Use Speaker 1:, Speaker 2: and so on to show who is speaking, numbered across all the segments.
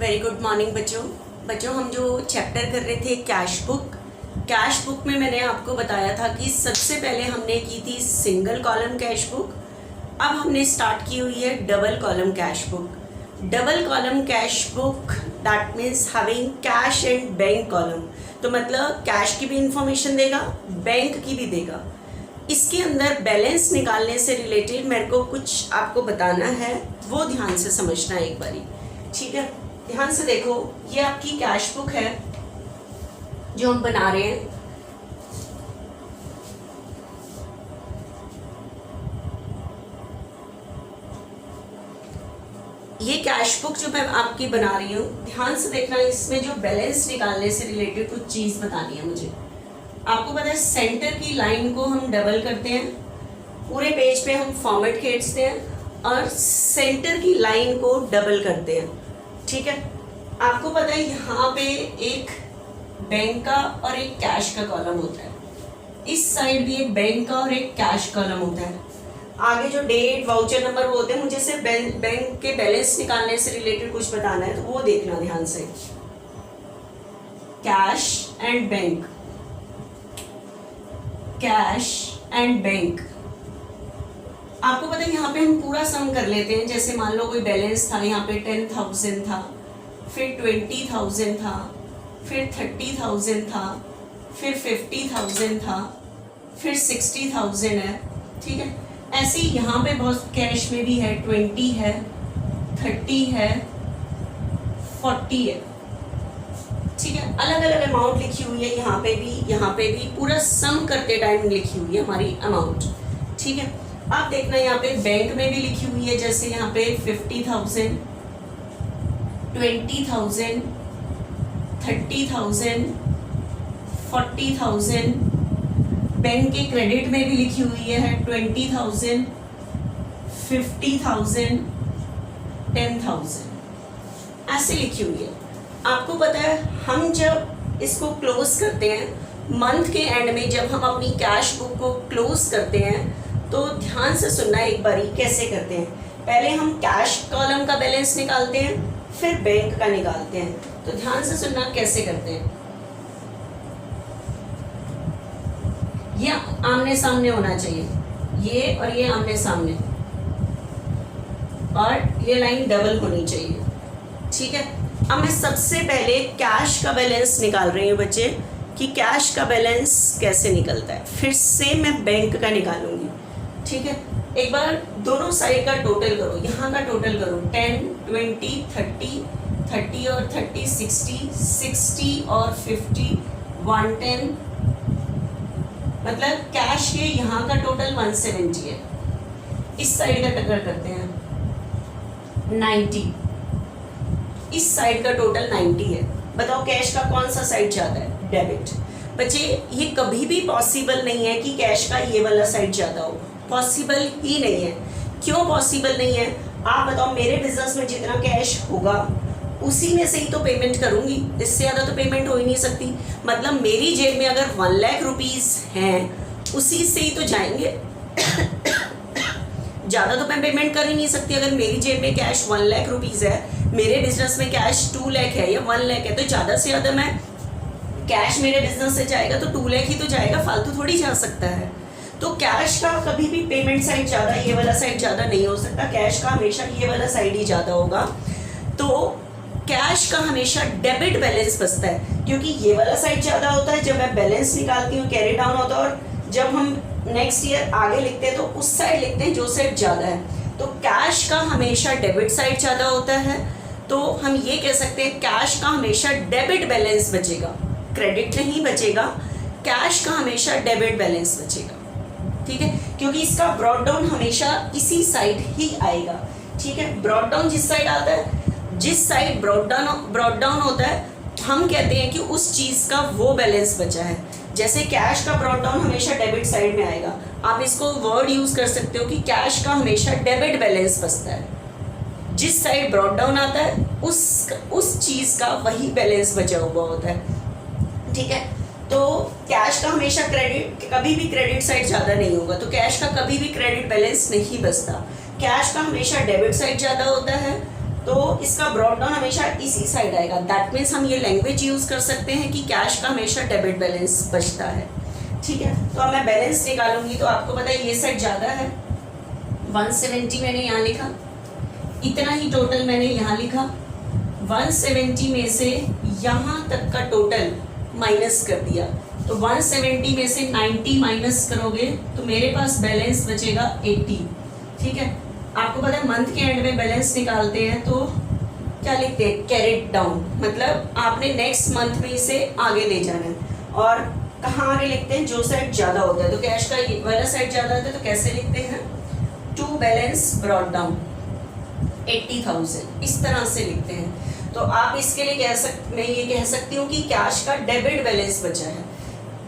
Speaker 1: Very good morning बच्चों हम जो चैप्टर कर रहे थे कैश बुक में मैंने आपको बताया था कि सबसे पहले हमने की थी सिंगल कॉलम कैश बुक। अब हमने स्टार्ट की हुई है double column cash book. Double column cash book that means having cash and bank column. तो मतलब कैश की भी इंफॉर्मेशन देगा, बैंक की भी देगा। इसके अंदर बैलेंस निकालने से रिलेटेड मेरे को कुछ आपको बताना है, वो ध्यान से समझना है एक बारी, ठीक है। ध्यान से देखो, ये आपकी कैश बुक है जो हम बना रहे हैं। ये कैश बुक जो मैं आपकी बना रही हूँ, ध्यान से देखना, इसमें जो बैलेंस निकालने से रिलेटेड कुछ चीज बतानी है मुझे। आपको पता है सेंटर की लाइन को हम डबल करते हैं, पूरे पेज पे हम फॉर्मेट खींचते हैं और सेंटर की लाइन को डबल करते हैं, ठीक है। आपको पता है यहाँ पे एक बैंक का और एक कैश का कॉलम होता है, इस साइड भी एक बैंक का और एक कैश कॉलम होता है। आगे जो डेट वाउचर नंबर वो होते हैं, मुझे सिर्फ बैंक के बैलेंस निकालने से रिलेटेड कुछ बताना है, तो वो देखना ध्यान से। Cash and bank, cash and bank. आपको पता है यहाँ पे हम पूरा सम कर लेते हैं। जैसे मान लो कोई बैलेंस था, यहाँ पे 10,000 था, फिर 20,000 था, फिर 30,000 था, फिर 50,000 था, फिर 60,000 है, ठीक है। ऐसे ही यहाँ पे बहुत कैश में भी है, 20 है, 30 है, 40 है, ठीक है। अलग अलग अमाउंट लिखी हुई है, यहाँ पे भी पूरा सम करते टाइम लिखी हुई है हमारी अमाउंट, ठीक है। आप देखना यहाँ पे बैंक में भी लिखी हुई है, जैसे यहाँ पे 50,000, 20,000, 30,000, 40,000। बैंक के क्रेडिट में भी लिखी हुई है 20,000, 50,000, 10,000, ऐसे लिखी हुई है। आपको पता है हम जब इसको क्लोज करते हैं मंथ के एंड में, जब हम अपनी कैश बुक को क्लोज करते हैं, तो ध्यान से सुनना एक बारी कैसे करते हैं। पहले हम कैश कॉलम का बैलेंस निकालते हैं, फिर बैंक का निकालते हैं। तो ध्यान से सुनना कैसे करते हैं। ये आमने सामने होना चाहिए, ये और ये आमने सामने, और ये लाइन डबल होनी चाहिए, ठीक है। अब मैं सबसे पहले कैश का बैलेंस निकाल रही हूँ बच्चे, कि कैश का बैलेंस कैसे निकलता है। फिर से मैं बैंक का निकालूंगी, ठीक है। एक बार दोनों साइड का टोटल करो, यहाँ का टोटल करो, 10, 20, 30 और 30, 60 और 50, 110, मतलब कैश के यहाँ का टोटल 170 है। इस साइड का टक्कर करते हैं 90, इस साइड का टोटल 90 है। बताओ कैश का कौन सा साइड ज्यादा है? डेबिट। बच्चे ये कभी भी पॉसिबल नहीं है कि कैश का ये वाला साइड ज्यादा हो, पॉसिबल ही नहीं है। क्यों पॉसिबल नहीं है? आप बताओ, मेरे बिजनेस में जितना कैश होगा उसी में से ही तो पेमेंट करूंगी, इससे ज़्यादा तो पेमेंट हो ही नहीं सकती। मतलब मेरी जेब में अगर 1 लाख रुपीज़ हैं, उसी से ही तो जाएंगे, ज़्यादा तो मैं पेमेंट कर ही नहीं सकती। अगर मेरी जेब में कैश 1 लाख रुपीज़ है, मेरे बिजनेस में कैश 2 लाख है या 1 लाख है, तो ज़्यादा से ज़्यादा मैं कैश मेरे बिजनेस से जाएगा तो 2 लाख ही तो जाएगा, फालतू थोड़ी जा सकता है। तो कैश का कभी भी पेमेंट साइड ज़्यादा, ये वाला साइड ज़्यादा नहीं हो सकता। कैश का हमेशा ये वाला साइड ही ज़्यादा होगा। तो कैश का हमेशा डेबिट बैलेंस बचता है, क्योंकि ये वाला साइड ज़्यादा होता है जब मैं बैलेंस निकालती हूँ, कैरी डाउन होता है, और जब हम नेक्स्ट ईयर आगे लिखते हैं तो उस साइड लिखते हैं जो साइड ज़्यादा है। तो कैश का हमेशा डेबिट साइड ज़्यादा होता है। तो हम ये कह सकते हैं कैश का हमेशा डेबिट बैलेंस बचेगा, क्रेडिट नहीं बचेगा। कैश का हमेशा डेबिट बैलेंस बचेगा, ठीक है, क्योंकि इसका ब्रॉड डाउन हमेशा इसी साइड ही आएगा, ठीक है। ब्रॉड डाउन जिस साइड आता है, जिस साइड ब्रॉड डाउन होता है, हम कहते हैं कि उस चीज़ का वो बैलेंस बचा है। जैसे कैश का ब्रॉड डाउन हमेशा डेबिट साइड में आएगा, आप इसको वर्ड यूज़ कर सकते हो कि कैश का हमेशा डेबिट बैलेंस बचता है। जिस साइड ब्रॉड डाउन आता है उस चीज़ का वही बैलेंस बचा हुआ होता है, ठीक है। तो कैश का हमेशा कभी भी क्रेडिट साइड ज़्यादा नहीं होगा, तो कैश का कभी भी क्रेडिट बैलेंस नहीं बचता। कैश का हमेशा डेबिट साइड ज़्यादा होता है तो इसका ब्रॉड डाउन हमेशा इसी साइड आएगा। दैट मीन्स हम ये लैंग्वेज यूज कर सकते हैं कि कैश का हमेशा डेबिट बैलेंस बचता है। ठीक है, तो अब मैं बैलेंस निकालूंगी तो आपको पता है ये साइड ज़्यादा है, 170 मैंने यहाँ लिखा, इतना ही टोटल मैंने यहाँ लिखा, 170 में से यहाँ तक का टोटल माइनस कर दिया, तो 170 में से 90 माइनस करोगे तो मेरे पास बैलेंस बचेगा 80। ठीक है, आपको पता है मंथ के एंड में बैलेंस निकालते हैं तो क्या लिखते हैं, कैरिड डाउन, मतलब आपने नेक्स्ट मंथ में इसे आगे ले जाना है। और कहाँ आगे लिखते हैं, जो साइड ज़्यादा होता है, तो कैश का ये वाला साइड ज़्यादा होता है तो कैसे लिखते हैं, टू बैलेंस ब्रॉड डाउन 80,000, इस तरह से लिखते हैं। तो आप इसके लिए मैं ये कह सकती हूँ कि कैश का डेबिट बैलेंस बचा है।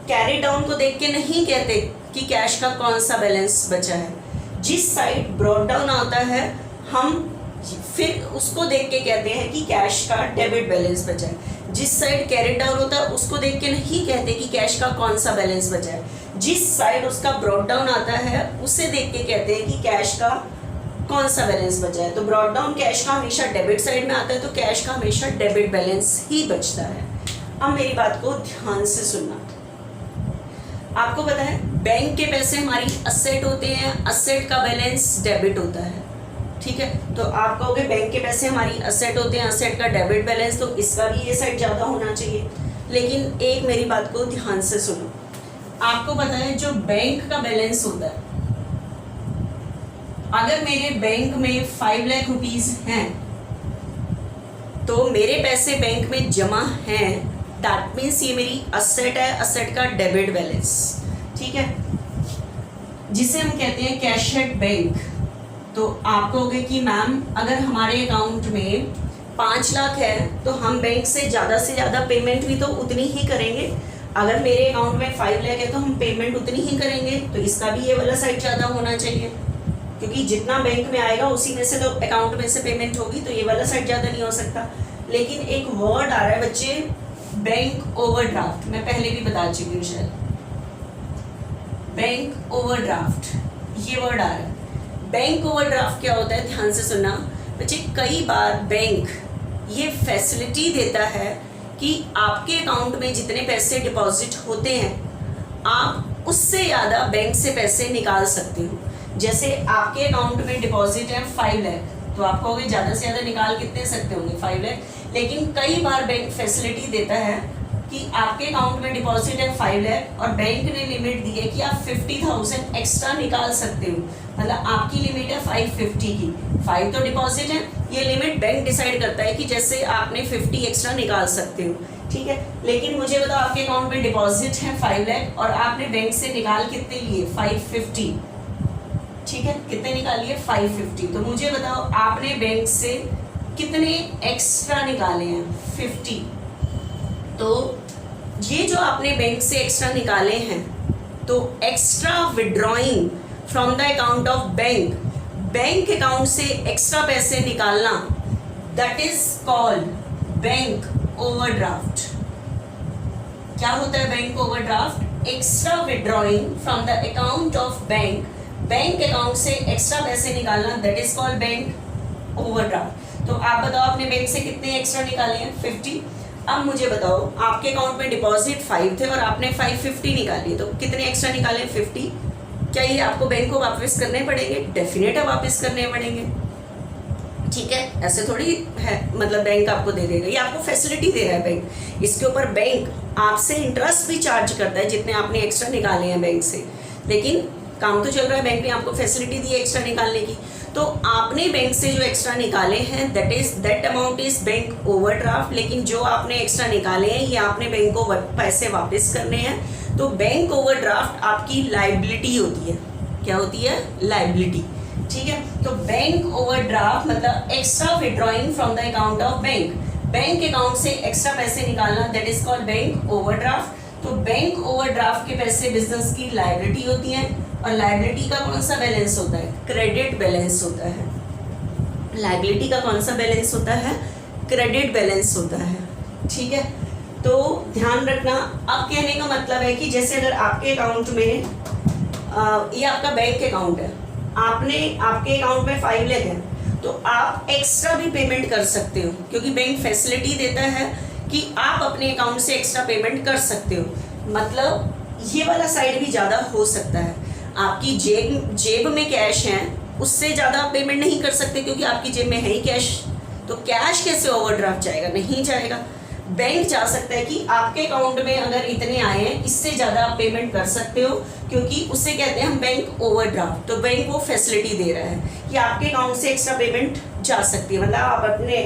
Speaker 1: कैरी डाउन को देख के नहीं कहते कि कैश का कौन सा बैलेंस बचा है, जिस साइड ब्रॉड डाउन आता है हम फिर उसको देख के कहते हैं कि कैश का डेबिट बैलेंस बचा है। जिस साइड कैरी डाउन होता है उसको देख के नहीं कहते कि कैश का कौन सा बैलेंस बचा है, जिस साइड उसका ब्रॉड डाउन आता है उसे देख के कहते हैं कि कैश का कौन सा बैलेंस बचा है। तो ब्रॉड डाउन कैश का हमेशा डेबिट साइड में आता है, तो कैश का हमेशा डेबिट बैलेंस ही बचता है। अब मेरी बात को ध्यान से सुनना। आपको पता है बैंक के पैसे हमारी असेट होते हैं, असेट का बैलेंस डेबिट होता है। ठीक है, तो आप कहोगे बैंक के पैसे हमारी असेट होते हैं, असेट का डेबिट बैलेंस, तो इसका भी ये साइड ज़्यादा होना चाहिए। लेकिन एक मेरी बात को ध्यान से सुनो, आपको पता है जो बैंक का बैलेंस होता है, अगर मेरे बैंक में 5 लाख रुपीज हैं तो मेरे पैसे बैंक में जमा हैं, दैट मीन्स ये मेरी असेट है, असेट का डेबिट बैलेंस। ठीक है, जिसे हम कहते हैं कैश एट बैंक। तो आप कहोगे कि मैम अगर हमारे अकाउंट में 5 लाख है तो हम बैंक से ज़्यादा पेमेंट भी तो उतनी ही करेंगे। अगर मेरे अकाउंट में 5 लाख है तो हम पेमेंट उतनी ही करेंगे, तो इसका भी ये वाला साइड ज़्यादा होना चाहिए, क्योंकि जितना बैंक में आएगा उसी में से तो अकाउंट में से पेमेंट होगी, तो ये वाला साइड ज़्यादा नहीं हो सकता। लेकिन एक वर्ड आ रहा है बच्चे, बैंक ओवरड्राफ्ट, मैं पहले भी बता चुकी हूँ शायद, बैंक ओवरड्राफ्ट ये वर्ड आ रहा है। बैंक ओवरड्राफ्ट क्या होता है, ध्यान से सुनना बच्चे। कई बार बैंक ये फैसिलिटी देता है कि आपके अकाउंट में जितने पैसे डिपॉजिट होते हैं आप उससे ज़्यादा बैंक से पैसे निकाल सकते हो। जैसे आपके अकाउंट में डिपॉजिट है 5 लाख, तो आप कहोगे ज़्यादा से ज़्यादा निकाल कितने सकते होंगे, 5 लाख। लेकिन कई बार बैंक फैसिलिटी देता है कि आपके अकाउंट में डिपॉजिट है 5 लाख और बैंक ने लिमिट दी है कि आप 50,000 एक्स्ट्रा निकाल सकते हो, मतलब आपकी लिमिट है 550 की। 5 तो डिपॉजिट है, ये लिमिट बैंक डिसाइड करता है कि जैसे आपने 50 एक्स्ट्रा निकाल सकते हो। ठीक है, लेकिन मुझे बताओ आपके अकाउंट में डिपॉजिट है 5 लाख और आपने बैंक से निकाल कितने लिए, 550। ठीक है, कितने निकाल लिए, 550। तो मुझे बताओ आपने बैंक से कितने एक्स्ट्रा निकाले हैं, 50। तो ये जो आपने बैंक से एक्स्ट्रा निकाले हैं, तो extra withdrawing from the account of bank, bank account से एक्स्ट्रा पैसे निकालना, that is called bank overdraft. क्या होता है bank overdraft, extra withdrawing from the account of bank, bank account से एक्स्ट्रा पैसे निकालना, that is called bank overdraft. तो आप बताओ आपने बैंक से कितने एक्स्ट्रा निकाले हैं, 50। अब मुझे बताओ आपके अकाउंट में डिपॉजिट 5 थे और आपने 550 निकाली, तो कितने एक्स्ट्रा निकाले, 50। क्या ये आपको बैंक को वापस करने पड़ेंगे, डेफिनेट है वापस करने पड़ेंगे। ठीक है, ऐसे थोड़ी है मतलब बैंक आपको दे देगा, ये आपको फैसिलिटी दे रहा है बैंक। इसके ऊपर बैंक आपसे इंटरेस्ट भी चार्ज करता है जितने आपने एक्स्ट्रा निकाले हैं बैंक से, लेकिन काम तो चल रहा है, बैंक ने आपको फैसिलिटी दी है एक्स्ट्रा निकालने की। तो आपने बैंक से जो एक्स्ट्रा निकाले हैं that amount is bank overdraft. लेकिन जो आपने एक्स्ट्रा निकाले हैं ये आपने बैंक को पैसे वापस करने हैं, तो बैंक ओवरड्राफ्ट आपकी लाइबिलिटी होती है। क्या होती है, लाइबिलिटी। ठीक है, तो बैंक ओवरड्राफ्ट मतलब extra withdrawing from the account of bank, bank account से एक्स्ट्रा पैसे निकालना, that is called bank overdraft. तो बैंक ओवरड्राफ्ट के पैसे बिजनेस की लाइबिलिटी होती हैं, और लाइबिलिटी का कौन सा बैलेंस होता है, क्रेडिट बैलेंस होता है। लाइबिलिटी का कौन सा बैलेंस होता है, क्रेडिट बैलेंस होता है। ठीक है, तो ध्यान रखना। अब कहने का मतलब है कि जैसे अगर आपके अकाउंट में ये आपका बैंक अकाउंट है, आपने आपके अकाउंट में 5 लाख है तो आप एक्स्ट्रा भी पेमेंट कर सकते हो, क्योंकि बैंक फैसिलिटी देता है कि आप अपने अकाउंट से एक्स्ट्रा पेमेंट कर सकते हो। मतलब ये वाला साइड भी ज़्यादा हो सकता है। आपकी जेब में कैश है, उससे ज़्यादा आप पेमेंट नहीं कर सकते क्योंकि आपकी जेब में है ही कैश। तो कैश कैसे ओवरड्राफ्ट जाएगा? नहीं जाएगा। बैंक जा सकता है कि आपके अकाउंट में अगर इतने आए हैं, इससे ज़्यादा आप पेमेंट कर सकते हो, क्योंकि उससे कहते हैं हम बैंक ओवरड्राफ्ट। तो बैंक वो फैसिलिटी दे रहा है कि आपके अकाउंट से एक्स्ट्रा पेमेंट जा सकती है। मतलब आप अपने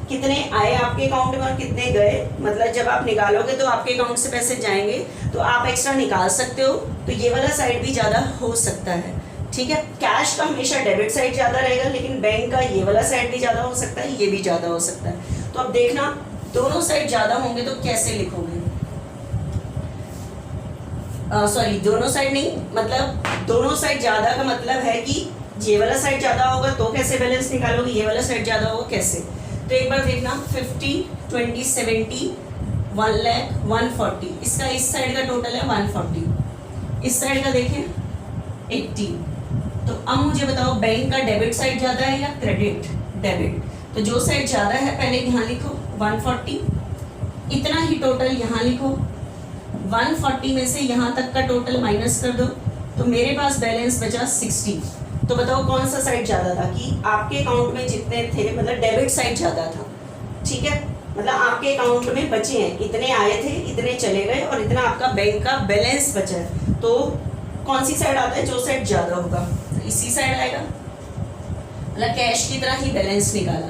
Speaker 1: कितने आए आपके अकाउंट में और कितने गए, मतलब जब आप निकालोगे तो आपके अकाउंट से पैसे जाएंगे तो आप एक्स्ट्रा निकाल सकते हो। तो ये वाला साइड भी ज़्यादा हो सकता है, ठीक है। कैश का हमेशा डेबिट साइड ज़्यादा रहेगा, लेकिन बैंक का ये वाला साइड भी ज़्यादा हो सकता है, ये भी ज़्यादा हो सकता है। तो अब देखना दोनों साइड ज़्यादा होंगे तो कैसे लिखोगे? सॉरी, दोनों साइड नहीं, मतलब दोनों साइड ज़्यादा का मतलब है कि ये वाला साइड ज़्यादा होगा तो कैसे बैलेंस निकालोगे, ये वाला साइड ज़्यादा होगा कैसे? तो एक बार देखना 50, 20, 70, 1 लाख 140, इसका इस साइड का टोटल है 140, इस साइड का देखें 80। तो अब मुझे बताओ बैंक का डेबिट साइड ज़्यादा है या क्रेडिट? डेबिट। तो जो साइड ज़्यादा है पहले यहाँ लिखो 140, इतना ही टोटल यहाँ लिखो। 140 में से यहाँ तक का टोटल माइनस कर दो, तो मेरे पास बैलेंस बचा 60। तो बताओ कौन सा साइड ज़्यादा था? कि आपके अकाउंट में जितने थे, मतलब डेबिट साइड ज़्यादा था, ठीक है। मतलब आपके अकाउंट में बचे हैं, इतने आए थे, इतने चले गए और इतना आपका बैंक का बैलेंस बचा है। तो कौन सी साइड आता है? जो साइड ज़्यादा होगा तो इसी साइड आएगा। मतलब कैश की तरह ही बैलेंस निकाला,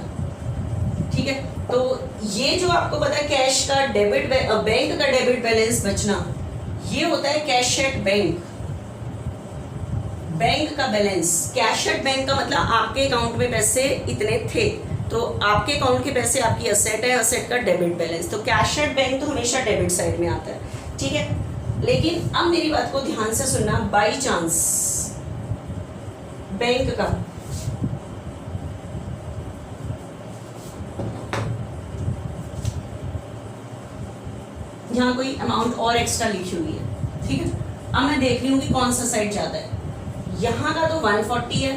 Speaker 1: ठीक है। तो ये जो आपको पता है कैश का डेबिट, बैंक का डेबिट बैलेंस बचना, ये होता है कैश एट बैंक। बैंक का बैलेंस, कैश एट बैंक का मतलब आपके अकाउंट में पैसे इतने थे, तो आपके अकाउंट के पैसे आपकी असेट है, असेट का डेबिट बैलेंस। तो कैश एट बैंक तो हमेशा डेबिट साइड में आता है, ठीक है। लेकिन अब मेरी बात को ध्यान से सुनना, बाई चांस बैंक का यहाँ कोई अमाउंट और एक्स्ट्रा लिखी हुई है, ठीक है। अब मैं देख रही हूँ कि कौन सा साइड ज़्यादा है। यहाँ का तो 140 है,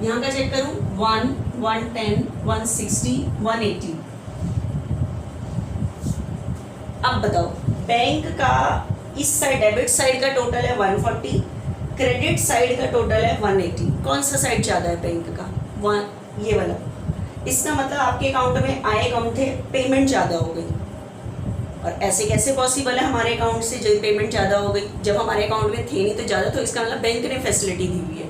Speaker 1: यहाँ का चेक करूँ 1, 110, 160, 180। अब बताओ बैंक का इस साइड डेबिट साइड का टोटल है 140, क्रेडिट साइड का टोटल है 180। कौन सा साइड ज़्यादा है बैंक का? ये वाला। इसका मतलब आपके अकाउंट में आए कम थे, पेमेंट ज़्यादा हो गई। और ऐसे कैसे पॉसिबल है हमारे अकाउंट से जो पेमेंट ज़्यादा हो गई, जब हमारे अकाउंट में थे नहीं तो ज़्यादा? तो इसका मतलब बैंक ने फैसिलिटी दी हुई है।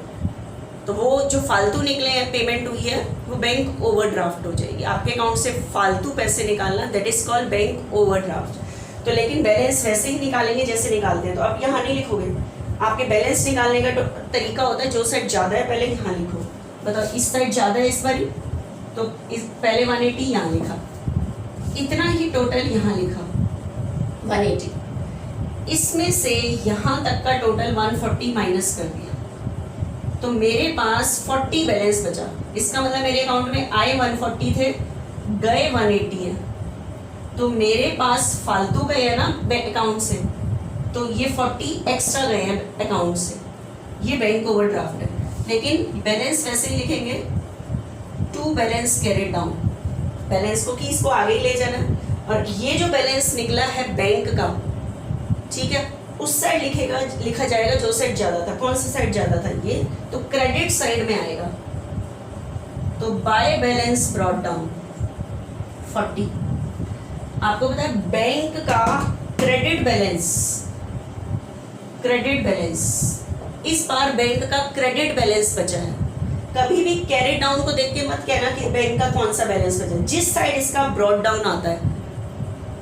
Speaker 1: तो वो जो फालतू निकले हैं, पेमेंट हुई है, वो बैंक ओवरड्राफ्ट हो जाएगी। आपके अकाउंट से फालतू पैसे निकालना, that is called bank overdraft. तो लेकिन बैलेंस वैसे ही निकालेंगे जैसे निकालते हैं। तो आप यहाँ नहीं लिखोगे, आपके बैलेंस निकालने का तरीका होता है, जो साइड ज़्यादा है पहले यहाँ लिखो। बताओ इस साइड ज़्यादा है इस बारी, तो इस पहले 180 यहाँ लिखा, इतना ही टोटल यहाँ लिखा 180। इसमें से यहाँ तक का टोटल 140 माइनस कर दिया, तो मेरे पास 40 बैलेंस बचा। इसका मतलब मेरे अकाउंट में आए 140 थे, गए 180 है। तो मेरे पास फालतू गए हैं ना अकाउंट से, तो ये 40 एक्स्ट्रा गए हैं अकाउंट से, ये बैंक ओवरड्राफ्ट है। लेकिन बैलेंस वैसे ही लिखेंगे, to balance carried down. Balance को कि इसको आगे ले जाना, और ये जो बैलेंस निकला है बैंक का, ठीक है, उस साइड लिखा जाएगा जो साइड ज़्यादा था। कौन सा साइड ज़्यादा था? ये तो क्रेडिट साइड में आएगा। तो बाय बैलेंस ब्रॉट डाउन 40। आपको पता है बैंक का क्रेडिट बैलेंस इस बार बैंक का क्रेडिट बैलेंस बचा है। कभी भी कैरी डाउन को देख के मत कहना कि बैंक का कौन सा बैलेंस बचा है। जिस साइड इसका ब्रॉट डाउन आता है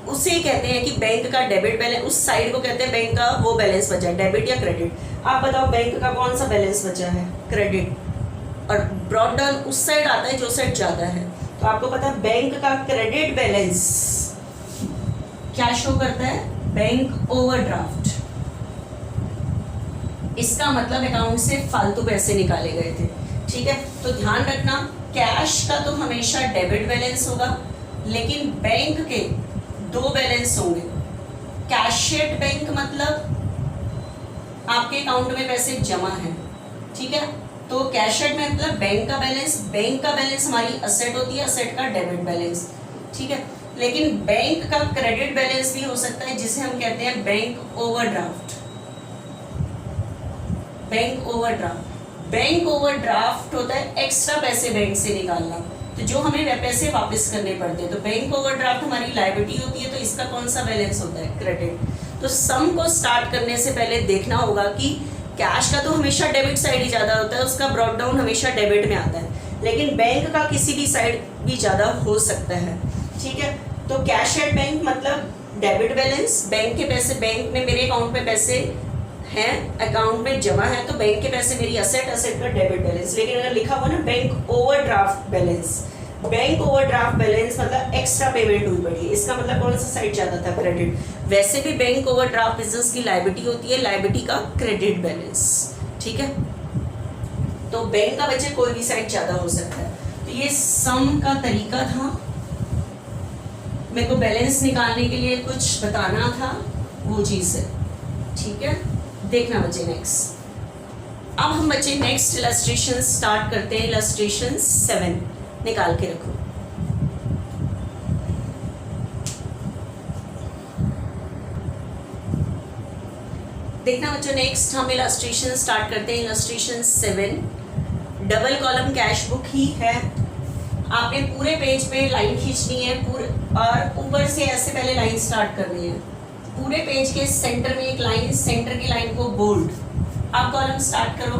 Speaker 1: उसे कहते हैं कि बैंक का डेबिट बैलेंस, उस साइड को कहते हैं बैंक का वो बैलेंस बचा है, डेबिट या क्रेडिट। आप बताओ बैंक का कौन सा बैलेंस बचा है? क्रेडिट। और ब्रॉट डाउन उस साइड आता है जो साइड ज़्यादा है। तो आपको पता है बैंक का क्रेडिट बैलेंस क्या शो करता है? Bank overdraft. इसका मतलब अकाउंट से फालतू पैसे निकाले गए थे, ठीक है। तो ध्यान रखना, कैश का तो हमेशा डेबिट बैलेंस होगा, लेकिन बैंक के दो बैलेंस होंगे। कैशियड बैंक मतलब आपके अकाउंट में पैसे जमा हैं, ठीक है, तो कैश एट में मतलब बैंक का बैलेंस हमारी असेट होती है, असेट का डेबिट बैलेंस, ठीक है। लेकिन बैंक का क्रेडिट बैलेंस भी हो सकता है जिसे हम कहते हैं बैंक ओवरड्राफ्ट। बैंक ओवरड्राफ्ट होता है एक्स्ट्रा पैसे बैंक से निकालना, तो जो हमें वे पैसे वापस करने पड़ते हैं। तो बैंक ओवरड्राफ्ट हमारी लायबिलिटी होती है, तो इसका कौन सा बैलेंस होता है, क्रेडिट। तो सम को स्टार्ट करने से पहले देखना होगा कि कैश का तो हमेशा डेबिट साइड ही ज़्यादा होता है, उसका ब्रॉट डाउन हमेशा डेबिट में आता है, लेकिन बैंक का किसी भी साइड भी ज़्यादा हो सकता है, ठीक है। तो कैश एट बैंक मतलब डेबिट बैलेंस, बैंक के पैसे, बैंक में मेरे अकाउंट में पैसे हैं, अकाउंट में जमा है, तो बैंक के पैसे मेरी असेट, असेट का डेबिट बैलेंस। लेकिन अगर लिखा हुआ ना bank overdraft balance, bank overdraft balance मतलब एक्स्ट्रा पेमेंट हुई पड़ी, इसका मतलब कौन सा साइड ज्यादा था, क्रेडिट। वैसे भी बैंक ओवरड्राफ्ट बिजनेस की लायबिलिटी होती है, लायबिलिटी का क्रेडिट बैलेंस, ठीक है। तो बैंक का बचे कोई भी साइड ज्यादा हो सकता है। तो ये सम का तरीका था, मेरे को बैलेंस निकालने के लिए कुछ बताना था, वो चीज है, ठीक है। देखना बच्चे नेक्स्ट। अब हम बच्चे नेक्स्ट इलस्ट्रेशन स्टार्ट करते हैं। इलस्ट्रेशन 7 निकाल के रखो। देखना बच्चों नेक्स्ट हम इलस्ट्रेशन स्टार्ट करते हैं। Illustration 7 double column cash book ही है। आपने पूरे पेज पे लाइन खींचनी है और ऊपर से ऐसे पहले लाइन स्टार्ट करनी है। पूरे पेज के सेंटर में एक लाइन, सेंटर की लाइन को बोल्ड। अब कॉलम स्टार्ट करो,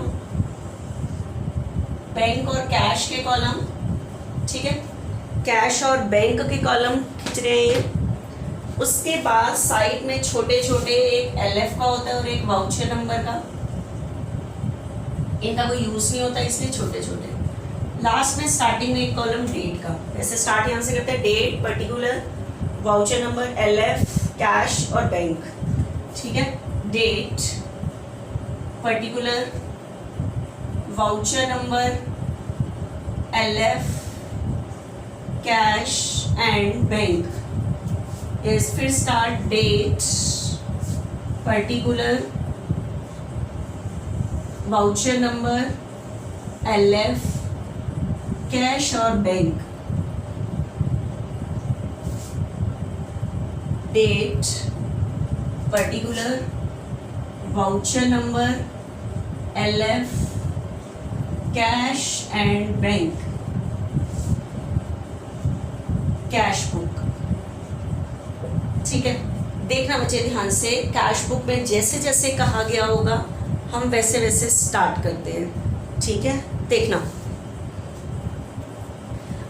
Speaker 1: बैंक और कैश के कॉलम, ठीक है। कैश और बैंक के कॉलम खींच रहे हैं। उसके बाद साइड में छोटे छोटे एक LF का होता है और एक वाउचर नंबर का, इनका कोई यूज नहीं होता इसलिए छोटे छोटे। लास्ट में स्टार्टिंग में एक कॉलम डेट का, वैसे स्टार्ट यहाँ से करते हैं, date, particular, voucher number, LF, cash और बैंक, ठीक है। Date, particular, voucher number, LF, cash and bank. Yes, फिर start date, particular, voucher number, LF, cash और bank. Date, particular, voucher number, LF, cash and bank, cash book, ठीक है। देखना बच्चे ध्यान से, कैश बुक में जैसे जैसे कहा गया होगा हम वैसे वैसे स्टार्ट करते हैं, ठीक है। देखना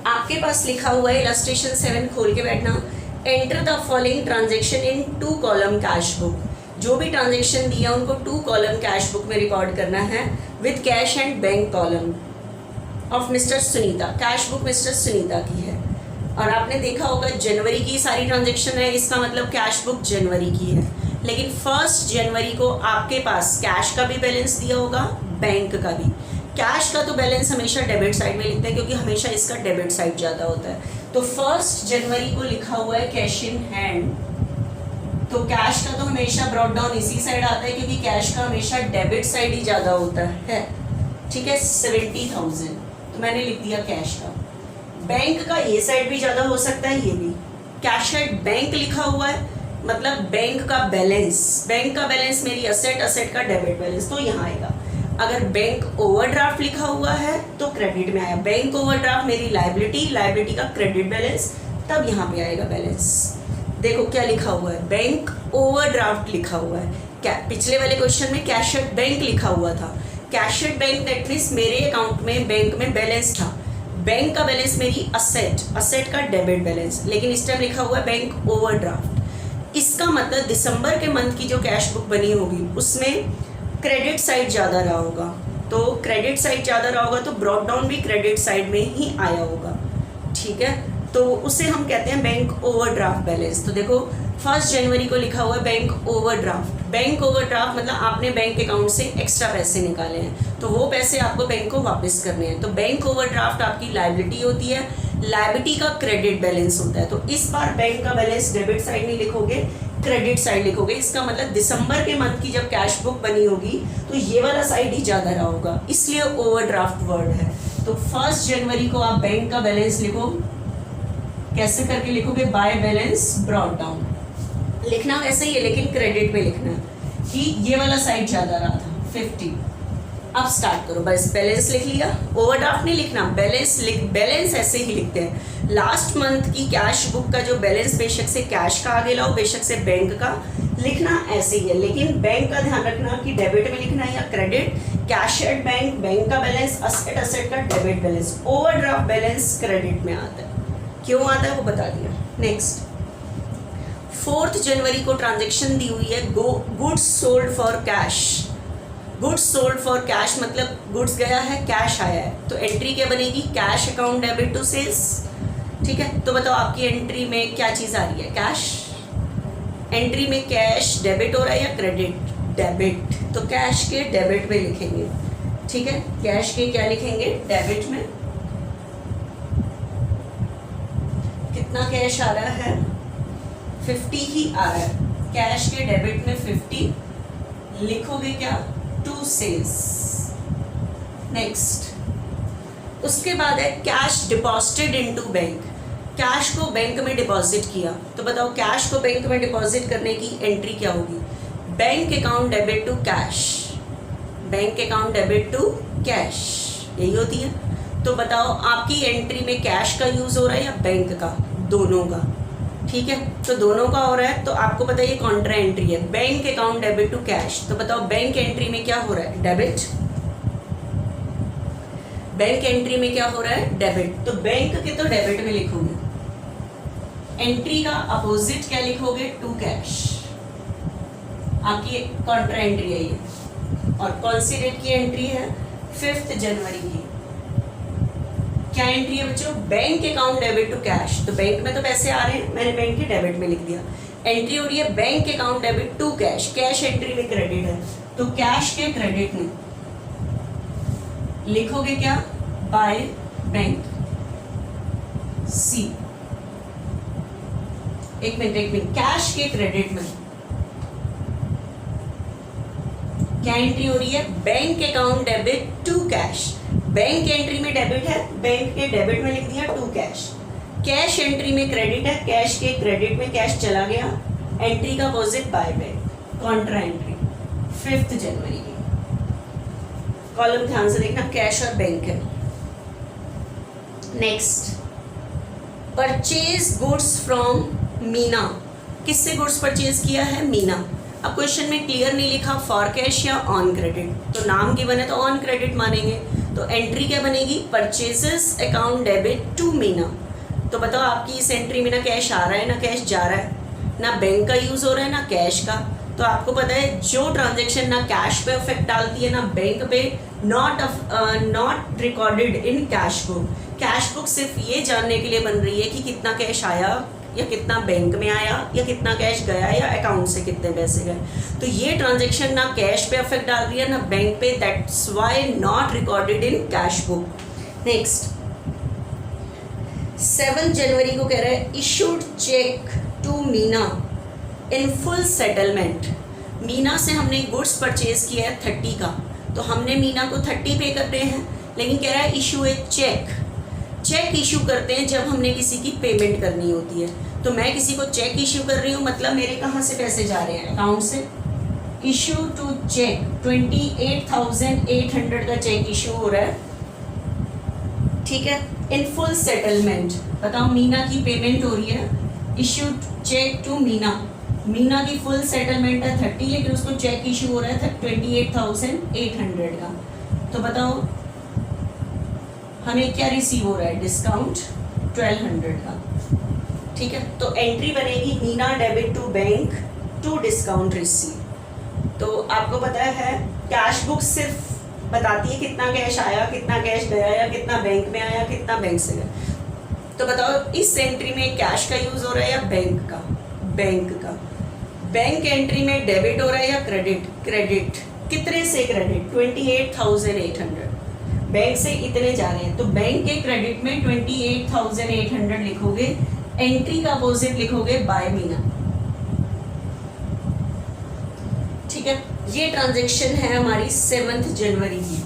Speaker 1: आपके पास लिखा हुआ है इलस्ट्रेशन 7, खोल के बैठना। Enter the following transaction in 2 column cash book. जो भी ट्रांजेक्शन दिया उनको 2 कॉलम कैश बुक में रिकॉर्ड करना है with cash and bank column of mister Sunita. Cash book mister Sunita की है और आपने देखा होगा जनवरी की सारी ट्रांजेक्शन है, इसका मतलब कैश बुक जनवरी की है। लेकिन 1 जनवरी को आपके पास कैश का भी बैलेंस दिया होगा, बैंक का भी। कैश का तो बैलेंस हमेशा डेबिट साइड में लिखते हैं क्योंकि हमेशा इसका डेबिट साइड ज़्यादा होता है। तो 1 जनवरी को लिखा हुआ है कैश इन हैंड, तो कैश का तो हमेशा ब्रॉट डाउन इसी साइड आता है क्योंकि कैश का हमेशा डेबिट साइड ही ज़्यादा होता है, ठीक है। 70,000 तो मैंने लिख दिया कैश का। बैंक का ये साइड भी ज़्यादा हो सकता है, ये भी। कैश एट बैंक लिखा हुआ है मतलब बैंक का बैलेंस मेरी असेट, असेट का डेबिट बैलेंस, तो यहाँ आएगा। अगर बैंक ओवरड्राफ्ट लिखा हुआ है तो क्रेडिट में आया। बैंक ओवरड्राफ्ट मेरी लायबिलिटी, लायबिलिटी का क्रेडिट बैलेंस, तब यहाँ पे आएगा बैलेंस। देखो क्या लिखा हुआ है, बैंक ओवरड्राफ्ट लिखा हुआ है। क्या पिछले वाले क्वेश्चन में कैश एट बैंक लिखा हुआ था। Cash at bank that means मेरे अकाउंट में बैंक में बैलेंस था, बैंक का बैलेंस मेरी असेट का डेबिट बैलेंस, लेकिन इस टाइम लिखा हुआ है बैंक ओवरड्राफ्ट। इसका मतलब दिसंबर के मंथ की जो कैश बुक बनी होगी उसमें क्रेडिट साइड ज़्यादा रहा होगा, तो क्रेडिट साइड ज़्यादा रहा होगा तो ब्रॉट डाउन भी क्रेडिट साइड में ही आया होगा, ठीक है। तो उसे हम कहते हैं बैंक ओवरड्राफ्ट बैलेंस। तो देखो 1 जनवरी को लिखा हुआ है बैंक ओवरड्राफ्ट। बैंक ओवरड्राफ्ट मतलब आपने बैंक अकाउंट से एक्स्ट्रा पैसे निकाले हैं तो वो पैसे आपको बैंक को वापस करने हैं। तो बैंक ओवरड्राफ्ट आपकी लायबिलिटी होती है, लायबिलिटी का क्रेडिट बैलेंस होता है। तो इस बार बैंक का बैलेंस डेबिट साइड में लिखोगे, क्रेडिट साइड लिखोगे। इसका मतलब दिसंबर के मंथ की जब कैश बुक बनी होगी तो ये वाला साइड ही ज़्यादा रहा होगा, इसलिए ओवरड्राफ्ट वर्ड है। तो 1 जनवरी को आप बैंक का बैलेंस लिखो, कैसे करके लिखोगे, बाय बैलेंस ब्रॉट डाउन। लिखना वैसे ही है लेकिन क्रेडिट में लिखना है कि ये वाला साइड ज़्यादा रहा था 50। अब स्टार्ट करो, बस बैलेंस लिख लिया, ओवरड्राफ्ट नहीं लिखना, बैलेंस ऐसे ही लिखते हैं। लास्ट मंथ की कैश बुक का जो बैलेंस, बेशक से कैश का आगे लाओ बेशक से बैंक का, लिखना ऐसे ही है। लेकिन बैंक का ध्यान रखना कि डेबिट में लिखना है या credit, cash at bank, bank का बैलेंस, असेट का debit balance, overdraft balance credit में आता है। क्यों आता है वो बता दिया। नेक्स्ट 4 जनवरी को ट्रांजेक्शन दी हुई है, goods sold for cash. Goods sold for cash मतलब गुड्स गया है, कैश आया है, तो एंट्री क्या बनेगी, cash account debit to sales. ठीक है, तो बताओ आपकी एंट्री में क्या चीज़ आ रही है, कैश। एंट्री में कैश डेबिट हो रहा है या क्रेडिट, डेबिट, तो कैश के डेबिट में लिखेंगे। ठीक है, कैश के क्या लिखेंगे, डेबिट में। कितना कैश आ रहा है, 50 ही आ रहा है, कैश के डेबिट में 50 लिखोगे क्या, टू सेल्स। नेक्स्ट उसके बाद है cash deposited into bank. Cash को बैंक में डिपॉजिट किया, तो बताओ कैश को बैंक में डिपॉजिट करने की एंट्री क्या होगी, bank account debit to cash, bank account debit to cash, यही होती है। तो बताओ आपकी एंट्री में कैश का यूज हो रहा है या बैंक का, दोनों का। ठीक है, तो दोनों का हो रहा है, तो आपको पता है ये कॉन्ट्रा एंट्री है, bank account debit to cash. तो बताओ बैंक एंट्री में क्या हो रहा है, डेबिट, बैंक एंट्री में क्या हो रहा है, डेबिट, तो बैंक के तो डेबिट में लिखोगे, एंट्री का अपोजिट क्या लिखोगे, टू कैश, आपकी कॉन्ट्रा एंट्री है ये। और कौन सी डेट की एंट्री है, 5 जनवरी की। क्या एंट्री है बच्चों, bank account debit to cash, तो बैंक में तो पैसे आ रहे हैं, मैंने बैंक के डेबिट में लिख दिया। एंट्री हो रही है bank account debit to cash, cash entry में क्रेडिट है, तो कैश के क्रेडिट में लिखोगे क्या, बाय बैंक, सी। एक मिनट, कैश के क्रेडिट में क्या एंट्री हो रही है, bank account debit to cash, bank entry में डेबिट है, बैंक के डेबिट में लिख दिया टू कैश। कैश एंट्री में क्रेडिट है, कैश के क्रेडिट में कैश चला गया, एंट्री का opposite by bank, contra entry 5 जनवरी की। कॉलम ध्यान से देखना, कैश और बैंक है। Next purchase goods from Meena. किससे गुड्स परचेज किया है, मीना। अब क्वेश्चन में क्लियर नहीं लिखा फॉर कैश या ऑन क्रेडिट, तो नाम गिवन है तो ऑन क्रेडिट मानेंगे। तो एंट्री क्या बनेगी, purchases account debit to Meena. तो बताओ आपकी इस एंट्री में ना कैश आ रहा है ना कैश जा रहा है, ना बैंक का यूज हो रहा है ना कैश का। तो आपको पता है जो ट्रांजेक्शन ना कैश पे इफेक्ट डालती है ना बैंक पे, not recorded in cash book. Cash book सिर्फ ये जानने के लिए बन रही है कि कितना कैश आया या कितना बैंक में आया या कितना कैश गया या अकाउंट से कितने पैसे गए। तो ये ट्रांजेक्शन ना कैश पे इफेक्ट डाल रही है ना बैंक पे, that's why not recorded in cash book. Next 7 जनवरी को कह रहा है issued cheque to Meena in full settlement. Meena से हमने गुड्स परचेज किया है 30 का, तो हमने मीना को 30 पे करने हैं, लेकिन कह रहा है issue a cheque. Cheque issue करते हैं जब हमने किसी की पेमेंट करनी होती है। तो मैं किसी को चेक इशू कर रही हूँ, मतलब मेरे कहाँ से पैसे जा रहे हैं, अकाउंट से। इशू टू चेक 28,800 का चेक इशू हो रहा है। ठीक है, इन फुल सेटलमेंट, बताओ मीना की पेमेंट हो रही है, issue cheque to Meena. Meena की फुल सेटलमेंट है 30, लेकिन उसको चेक इशू हो रहा है 28,800 का। तो बताओ हमें क्या रिसीव हो रहा है, डिस्काउंट 1200 का। ठीक है, तो एंट्री बनेगी Meena debit to bank to discount receive. तो आपको पता है कैश बुक सिर्फ बताती है कितना कैश आया, कितना कैश गया या कितना बैंक में आया, कितना बैंक से गया। तो बताओ इस एंट्री में कैश का यूज हो रहा है या बैंक का, बैंक का। बैंक एंट्री में डेबिट हो रहा है या क्रेडिट, क्रेडिट। कितने से क्रेडिट, 28,800, बैंक से इतने जा रहे हैं, तो बैंक के क्रेडिट में 28,800 लिखोगे, एंट्री का अपोजिट लिखोगे बाय मीना। ठीक है, ये ट्रांजेक्शन है हमारी 7 जनवरी की।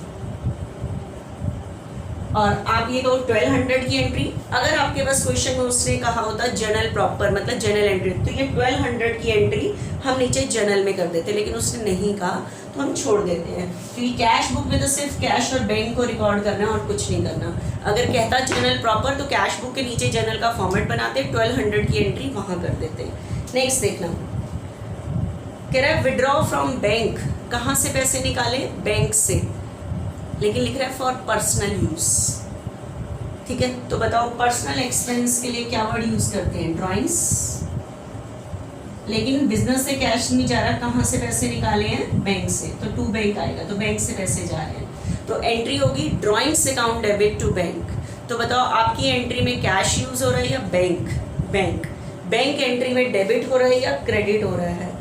Speaker 1: और आप ये कहो 1200 की एंट्री, अगर आपके पास क्वेश्चन में उसने कहा होता जर्नल प्रॉपर मतलब जर्नल एंट्री, तो ये 1200 की एंट्री हम नीचे जर्नल में कर देते, लेकिन उसने नहीं कहा तो हम छोड़ देते हैं, क्योंकि कैश बुक में तो सिर्फ कैश और बैंक को रिकॉर्ड करना है और कुछ नहीं करना। अगर कहता जर्नल प्रॉपर तो कैश बुक के नीचे जर्नल का फॉर्मेट बनाते, 1200 की एंट्री वहाँ कर देते। नेक्स्ट देखना, कह रहा है विड्रॉ फ्रॉम बैंक, कहाँ से पैसे निकाले, बैंक से, लेकिन लिख रहा है फॉर पर्सनल यूज। ठीक है, तो बताओ पर्सनल एक्सपेंस के लिए क्या वर्ड यूज करते हैं, ड्राइंग्स, लेकिन बिजनेस से कैश नहीं जा रहा, कहाँ से पैसे निकाले हैं, बैंक से, तो टू बैंक आएगा, तो बैंक से पैसे जा रहे हैं, तो एंट्री होगी drawings account debit to bank. तो बताओ आपकी एंट्री में कैश यूज हो रहा है या बैंक, बैंक, बैंक एंट्री में डेबिट हो रहा है या क्रेडिट हो रहा है,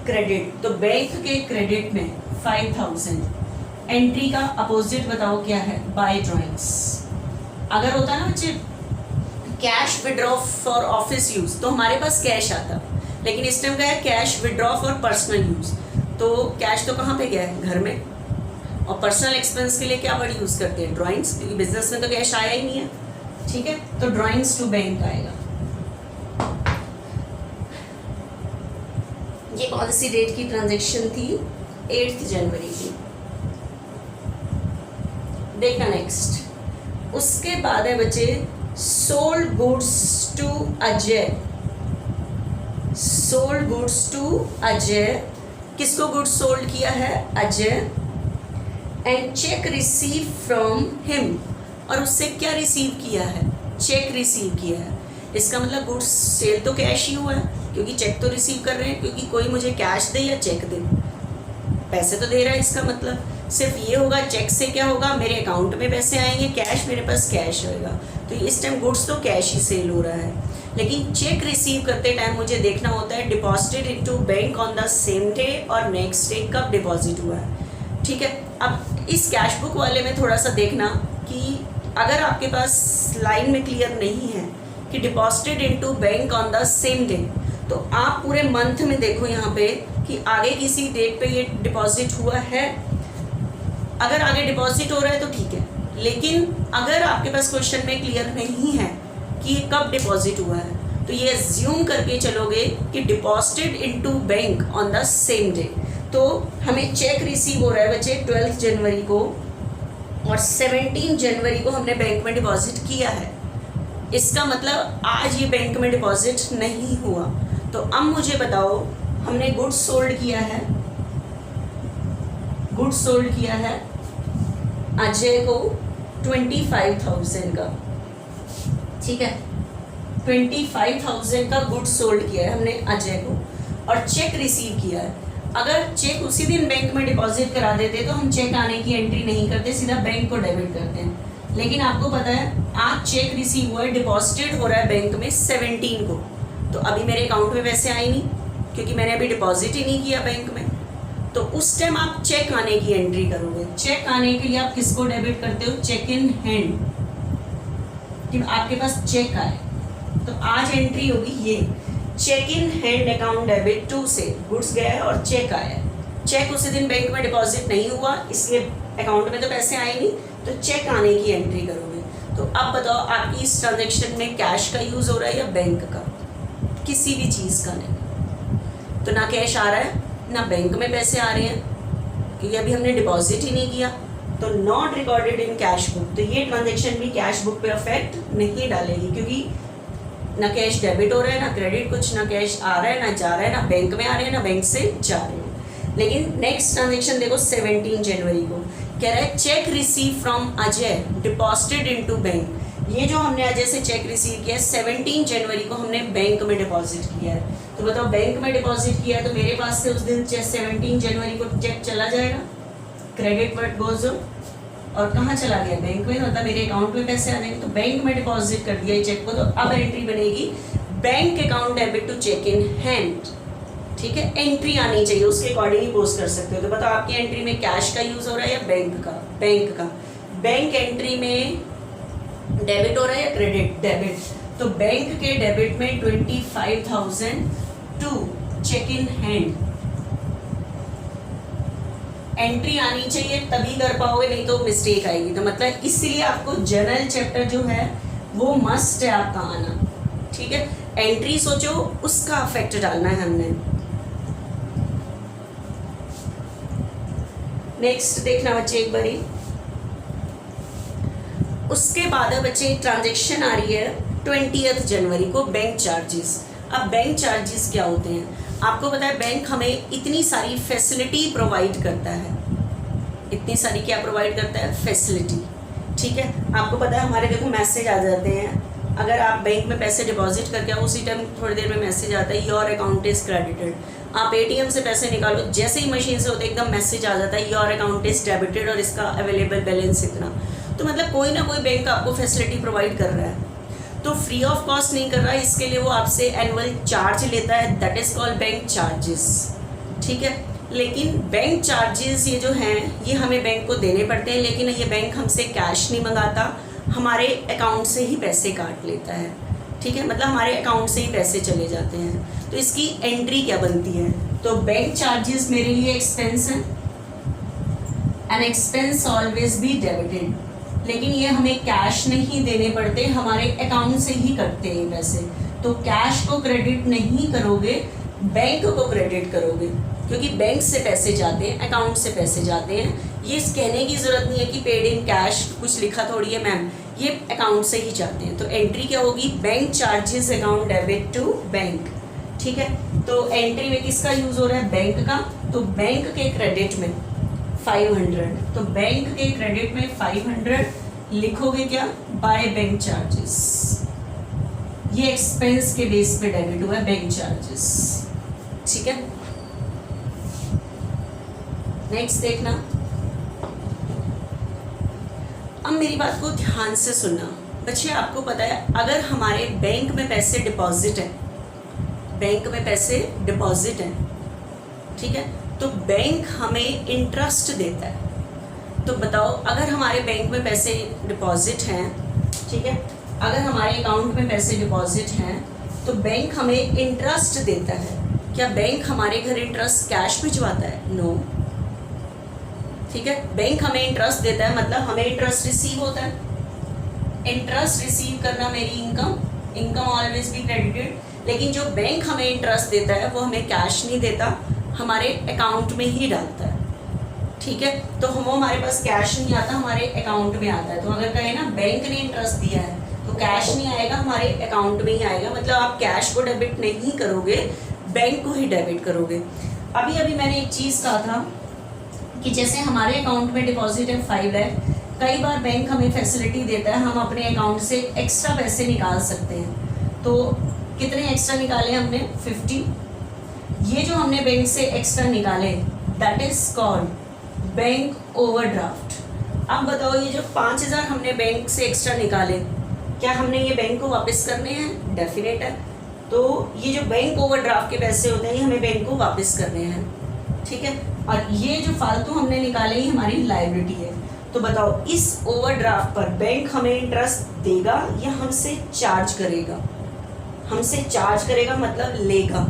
Speaker 1: क्रेडिट, तो बैंक के क्रेडिट में 5000, एंट्री का अपोजिट बताओ क्या है, बाय ड्राइंग्स। अगर होता ना बच्चे cash withdraw for office use, तो हमारे पास कैश आता, लेकिन इस टाइम क्या है cash withdraw for personal use, तो कैश तो कहाँ पे गया है, घर में, और पर्सनल एक्सपेंस के लिए क्या वर्ड यूज करते हैं, ड्राइंग्स, क्योंकि बिजनेस में तो कैश आया ही नहीं है। ठीक है, तो ड्राइंग्स टू बैंक आएगा। ये कौन सी डेट की ट्रांजेक्शन थी, 8 जनवरी की। देखना नेक्स्ट, उसके बाद है बच्चे sold goods to Ajay, sold goods to Ajay, किसको गुड्स सोल्ड किया है, Ajay, and cheque receive from him, और उससे क्या रिसीव किया है, चेक रिसीव किया है। इसका मतलब गुड्स सेल तो कैश ही हुआ है, क्योंकि चेक तो रिसीव कर रहे हैं, क्योंकि कोई मुझे कैश दे या चेक दे, पैसे तो दे रहा है, इसका मतलब सिर्फ ये होगा, चेक से क्या होगा, मेरे अकाउंट में पैसे आएंगे, कैश मेरे पास कैश होएगा, तो इस टाइम गुड्स तो कैश ही सेल हो रहा है। लेकिन चेक रिसीव करते टाइम मुझे देखना होता है deposited into bank on the same day और नेक्स्ट डे कब डिपॉजिट हुआ है। ठीक है, अब इस कैश बुक वाले में थोड़ा सा देखना कि अगर आपके पास लाइन में क्लियर नहीं है कि deposited into bank on the same day, तो आप पूरे मंथ में देखो यहाँ पे कि आगे किसी डेट पे ये डिपॉजिट हुआ है। अगर आगे डिपॉजिट हो रहा है तो ठीक है, लेकिन अगर आपके पास क्वेश्चन में क्लियर नहीं है कि ये कब डिपॉजिट हुआ है, तो ये एज्यूम करके चलोगे कि deposited into bank on the same day. तो हमें चेक रिसीव हो रहा है बच्चे 12 जनवरी को, और 17 जनवरी को हमने बैंक में डिपॉजिट किया है, इसका मतलब आज ये बैंक में डिपॉजिट नहीं हुआ। तो अब मुझे बताओ, हमने गुड्स सोल्ड किया है, गुड्स सोल्ड किया है अजय को 25,000 का, ठीक है, 25,000 का गुड्स सोल्ड किया है हमने अजय को, और चेक रिसीव किया है। अगर चेक उसी दिन बैंक में डिपॉजिट करा देते तो हम चेक आने की एंट्री नहीं करते, सीधा बैंक को डेबिट करते हैं। लेकिन आपको पता है आज चेक रिसीव हुआ है, डिपॉजिटेड हो रहा है बैंक में 17 को, तो अभी मेरे अकाउंट में पैसे आए नहीं, क्योंकि मैंने अभी डिपॉजिट ही नहीं किया बैंक में। तो उस टाइम आप चेक आने की एंट्री करोगे। चेक आने के लिए आप किसको डेबिट करते हो, चेक इन हैंड, कि आपके पास चेक आए, तो आज एंट्री होगी ये cheque in hand account debit to से गुड्स गया है और चेक आया है। चेक उसी दिन बैंक में डिपॉजिट नहीं हुआ, इसलिए अकाउंट में तो पैसे आए नहीं, तो चेक आने की एंट्री करोगे। तो अब बताओ आपकी इस ट्रांजेक्शन में कैश का यूज़ हो रहा है या बैंक का, किसी भी चीज़ का नहीं। तो ना कैश आ रहा है ना बैंक में पैसे आ रहे हैं, क्योंकि अभी हमने डिपॉजिट ही नहीं किया, तो not recorded in cash book. तो ये ट्रांजेक्शन भी कैश बुक पे अफेक्ट नहीं डालेगी, क्योंकि ना कैश डेबिट हो रहा है ना क्रेडिट, कुछ ना कैश आ रहा है ना जा रहा है, ना बैंक में आ रहे हैं ना बैंक से जा रहे हैं। लेकिन नेक्स्ट ट्रांजेक्शन देखो 17 जनवरी को कह रहा है check receive from Ajay deposited into bank. ये जो हमने अजय से चेक रिसीव किया है 17 जनवरी को हमने बैंक में डिपॉजिट किया है। तो बताओ बैंक में डिपॉजिट किया है तो मेरे पास से उस दिन 17 जनवरी को चेक चला जाएगा, क्रेडिट वर्ड गोज और कहाँ चला गया, बैंक में, मतलब मेरे अकाउंट में पैसे आ जाएंगे। तो बैंक में डिपॉजिट कर दिया चेक को, तो अब एंट्री बनेगी bank account debit to cheque in hand. ठीक है, एंट्री आनी चाहिए, उसके अकॉर्डिंग ही पोस्ट कर सकते हो। तो बताओ आपकी एंट्री में कैश का यूज हो रहा है या बैंक का, बैंक का। बैंक एंट्री में डेबिट हो रहा है या क्रेडिट, डेबिट। तो बैंक के डेबिट में 25,000 to cheque in hand, entry आनी चाहिए तभी कर पाओगे, नहीं तो मिस्टेक आएगी। तो मतलब इसलिए आपको जनरल चैप्टर जो है वो मस्ट है आपका आना, ठीक है। एंट्री सोचो उसका अफेक्ट डालना है हमने। नेक्स्ट देखना बच्चे एक बारी, उसके बाद बच्चे ट्रांजेक्शन आ रही है 20 जनवरी को, बैंक चार्जेस। अब बैंक चार्जेस क्या होते हैं, आपको पता है बैंक हमें इतनी सारी फैसिलिटी प्रोवाइड करता है, इतनी सारी क्या प्रोवाइड करता है, फैसिलिटी, ठीक है। आपको पता है हमारे देखो मैसेज आ जाते हैं, अगर आप बैंक में पैसे डिपॉजिट करके आओ उसी टाइम थोड़ी देर में मैसेज आता है योर अकाउंट इज क्रेडिटेड। आप एटीएम से पैसे निकालो, जैसे ही मशीन से होते एकदम मैसेज आ जाता है योर अकाउंट इज डेबिटेड और इसका अवेलेबल बैलेंस इतना। तो मतलब कोई ना कोई बैंक आपको फैसिलिटी प्रोवाइड कर रहा है, तो फ्री ऑफ कॉस्ट नहीं कर रहा है, इसके लिए वो आपसे एनुअल चार्ज लेता है, that is called bank charges, ठीक है। लेकिन बैंक चार्जेस ये जो हैं ये हमें बैंक को देने पड़ते हैं, लेकिन ये बैंक हमसे कैश नहीं मंगाता, हमारे अकाउंट से ही पैसे काट लेता है, ठीक है। मतलब हमारे अकाउंट से ही पैसे चले जाते हैं। तो इसकी एंट्री क्या बनती है, तो बैंक चार्जेस मेरे लिए एक्सपेंस है, an expense always be debited, लेकिन ये हमें कैश नहीं देने पड़ते, हमारे अकाउंट से ही कटते हैं पैसे। तो कैश को क्रेडिट नहीं करोगे, बैंक को क्रेडिट करोगे, क्योंकि बैंक से पैसे जाते हैं, अकाउंट से पैसे जाते हैं। ये कहने की ज़रूरत नहीं है कि पेड इन कैश, कुछ लिखा थोड़ी है मैम, ये अकाउंट से ही जाते हैं। तो एंट्री क्या होगी, bank charges account debit to bank, ठीक है। तो एंट्री में किसका यूज़ हो रहा है, बैंक का। तो बैंक के क्रेडिट में 500, तो बैंक के क्रेडिट में 500 लिखोगे क्या, बाय बैंक चार्जेस। ये एक्सपेंस के बेस पे डेबिट हुआ है बैंक चार्जेस, ठीक है। नेक्स्ट देखना, अब मेरी बात को ध्यान से सुनना बच्चे। आपको पता है अगर हमारे बैंक में पैसे डिपॉजिट है, बैंक में पैसे डिपॉजिट है, ठीक है, तो बैंक हमें इंटरेस्ट देता है। तो बताओ अगर हमारे बैंक में पैसे डिपॉजिट हैं, ठीक है, अगर हमारे अकाउंट में पैसे डिपॉजिट हैं तो बैंक हमें इंटरेस्ट देता है। क्या बैंक हमारे घर इंटरेस्ट कैश भिजवाता है, नो, ठीक है। बैंक हमें इंटरेस्ट देता है, मतलब हमें इंटरेस्ट रिसीव होता है। इंटरेस्ट रिसीव करना मेरी income, income always be credited. लेकिन जो बैंक हमें इंटरेस्ट देता है वो हमें कैश नहीं देता, हमारे अकाउंट में ही डालता है, ठीक है। तो वो हमारे पास कैश नहीं आता, हमारे अकाउंट में आता है। तो अगर कहें ना बैंक ने इंटरेस्ट दिया है तो कैश नहीं आएगा, हमारे अकाउंट में ही आएगा। मतलब आप कैश को डेबिट नहीं करोगे, बैंक को ही डेबिट करोगे। अभी अभी मैंने एक चीज़ कहा था कि जैसे हमारे अकाउंट में डिपॉजिट है 5 लाख, कई बार बैंक हमें फैसिलिटी देता है, हम अपने अकाउंट से एक्स्ट्रा पैसे निकाल सकते हैं। तो कितने एक्स्ट्रा निकाले हमने, 50। ये जो हमने बैंक से एक्स्ट्रा निकाले that is called bank overdraft. अब बताओ ये जो 5000 हमने बैंक से एक्स्ट्रा निकाले, क्या हमने ये बैंक को वापस करने हैं, डेफिनेट है। तो ये जो बैंक ओवरड्राफ्ट के पैसे होते हैं ये हमें बैंक को वापस करने हैं, ठीक है। और ये जो फालतू हमने निकाले ये हमारी लायबिलिटी है। तो बताओ इस ओवरड्राफ्ट पर बैंक हमें इंटरेस्ट देगा या हमसे चार्ज करेगा, हमसे चार्ज करेगा मतलब लेगा,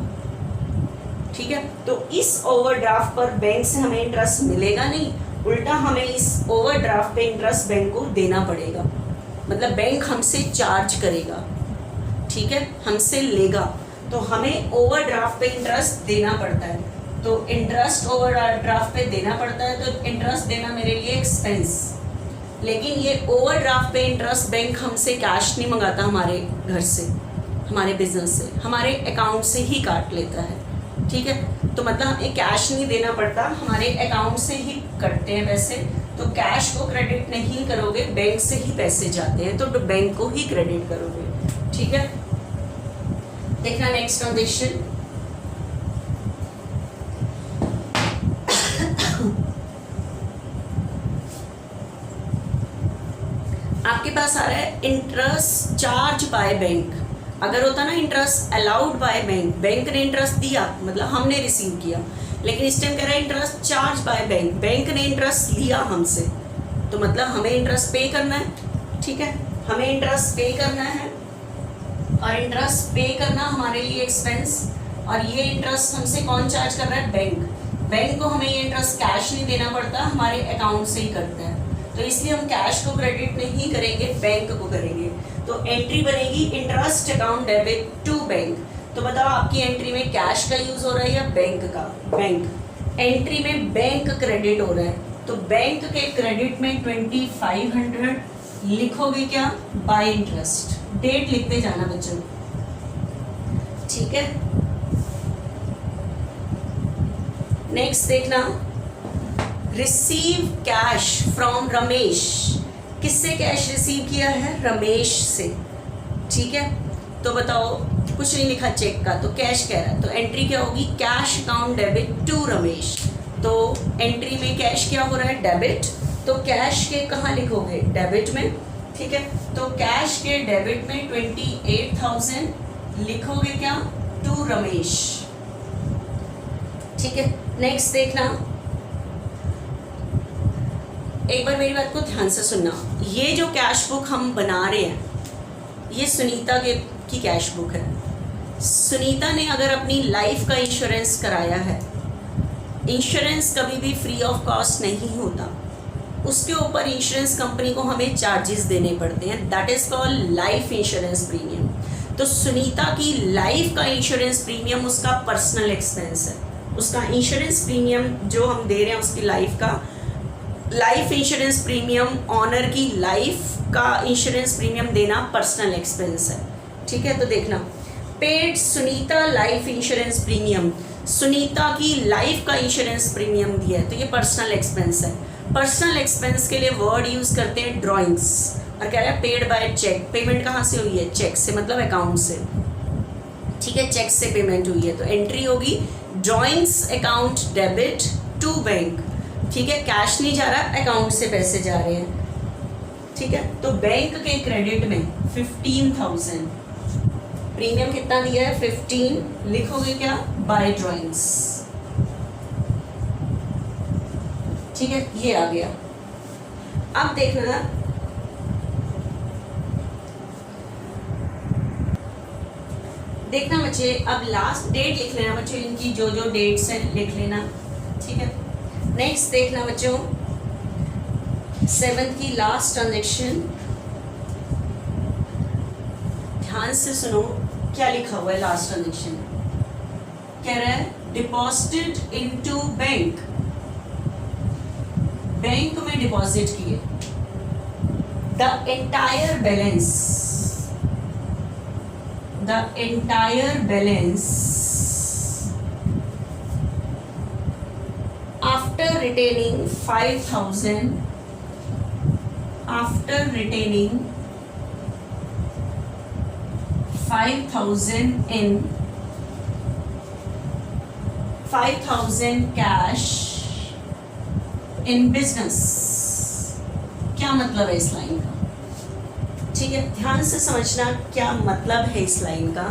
Speaker 1: ठीक है। तो इस ओवरड्राफ्ट पर बैंक से हमें इंटरेस्ट मिलेगा नहीं, उल्टा हमें इस ओवरड्राफ्ट पे इंटरेस्ट बैंक को देना पड़ेगा। मतलब बैंक हमसे चार्ज करेगा, ठीक है, हमसे लेगा, तो हमें ओवरड्राफ्ट पे इंटरेस्ट देना पड़ता है। तो इंटरेस्ट ओवरड्राफ्ट पे देना पड़ता है, तो इंटरेस्ट देना मेरे लिए एक्सपेंस। लेकिन ये ओवरड्राफ्ट पे इंटरेस्ट बैंक हमसे कैश नहीं मंगाता, हमारे घर से, हमारे बिजनेस से, हमारे अकाउंट से ही काट लेता है, ठीक है। तो मतलब हमें कैश नहीं देना पड़ता, हमारे अकाउंट से ही कटते हैं पैसे। तो कैश को क्रेडिट नहीं करोगे, बैंक से ही पैसे जाते हैं, तो बैंक को ही क्रेडिट करोगे, ठीक है। देखना नेक्स्ट ट्रांजेक्शन, आपके पास आ रहा है इंटरेस्ट चार्ज बाय बैंक। अगर होता ना interest allowed by bank, bank ने इंटरेस्ट दिया मतलब हमने रिसीव किया, लेकिन इस टाइम कह रहा है interest charge by bank, bank ने इंटरेस्ट लिया हमसे, तो मतलब हमें इंटरेस्ट पे करना है, ठीक है, हमें इंटरेस्ट पे करना है। और इंटरेस्ट पे करना हमारे लिए एक्सपेंस, और ये इंटरेस्ट हमसे कौन चार्ज कर रहा है, बैंक। बैंक को हमें ये इंटरेस्ट कैश नहीं देना पड़ता, हमारे अकाउंट से ही करता है, तो इसलिए हम कैश को क्रेडिट नहीं करेंगे, बैंक को करेंगे। तो एंट्री बनेगी interest account debit to bank. तो बताओ आपकी एंट्री में कैश का यूज हो रहा है या बैंक का? बैंक। एंट्री में बैंक क्रेडिट हो रहा है, तो बैंक के क्रेडिट में 2500 लिखोगे क्या? Bye interest. डेट लिखते जाना बच्चों, ठीक है। नेक्स्ट देखना, रिसीव कैश फ्रॉम रमेश। किससे कैश रिसीव किया है? रमेश से, ठीक है। तो बताओ, कुछ नहीं लिखा चेक का, तो कैश कह रहा है, तो एंट्री क्या होगी? Cash account debit to Ramesh. तो एंट्री में कैश क्या हो रहा है? डेबिट। तो कैश के कहाँ लिखोगे? डेबिट में, ठीक है। तो कैश के डेबिट में 28,000 लिखोगे क्या? टू रमेश, ठीक है। नेक्स्ट देखना, एक बार मेरी बात को ध्यान से सुनना। ये जो कैश बुक हम बना रहे हैं, ये सुनीता की कैश बुक है। सुनीता ने अगर अपनी लाइफ का इंश्योरेंस कराया है, इंश्योरेंस कभी भी फ्री ऑफ कॉस्ट नहीं होता, उसके ऊपर इंश्योरेंस कंपनी को हमें चार्जेस देने पड़ते हैं, that is called life insurance premium. तो सुनीता की लाइफ का इंश्योरेंस प्रीमियम उसका पर्सनल एक्सपेंस है, उसका इंश्योरेंस प्रीमियम जो हम दे रहे हैं उसकी लाइफ का, लाइफ इंश्योरेंस प्रीमियम, ऑनर की लाइफ का इंश्योरेंस प्रीमियम देना पर्सनल एक्सपेंस है, ठीक है। तो देखना, paid Sunita life insurance premium, Sunita की लाइफ का इंश्योरेंस प्रीमियम दिया है, तो ये पर्सनल एक्सपेंस है। पर्सनल एक्सपेंस के लिए वर्ड यूज करते हैं ड्राइंग्स, और कह रहा है पेड बाय चेक। पेमेंट कहाँ से हुई है? चेक से, मतलब अकाउंट से, ठीक है। चेक से पेमेंट हुई है, तो एंट्री होगी drawings account debit to bank, ठीक है। कैश नहीं जा रहा, अकाउंट से पैसे जा रहे हैं, ठीक है। तो बैंक के क्रेडिट में 15,000, प्रीमियम कितना दिया है? 15, लिखोगे क्या? बाय ड्राइंग्स, ठीक है। ये आ गया। अब देखना, देखना बच्चे, अब लास्ट डेट लिख लेना बच्चों, इनकी जो जो डेट्स हैं लिख लेना, ठीक है। नेक्स्ट देखना बच्चों, 7th की लास्ट ट्रांजेक्शन, ध्यान से सुनो क्या लिखा हुआ है लास्ट ट्रांजेक्शन। कह रहा है डिपॉजिटेड इनटू बैंक, बैंक में डिपॉजिट किए the entire balance, the entire balance after retaining 5,000, after retaining 5,000 in 5,000 cash in business. क्या मतलब है इस लाइन का? ठीक है, ध्यान से समझना क्या मतलब है इस लाइन का।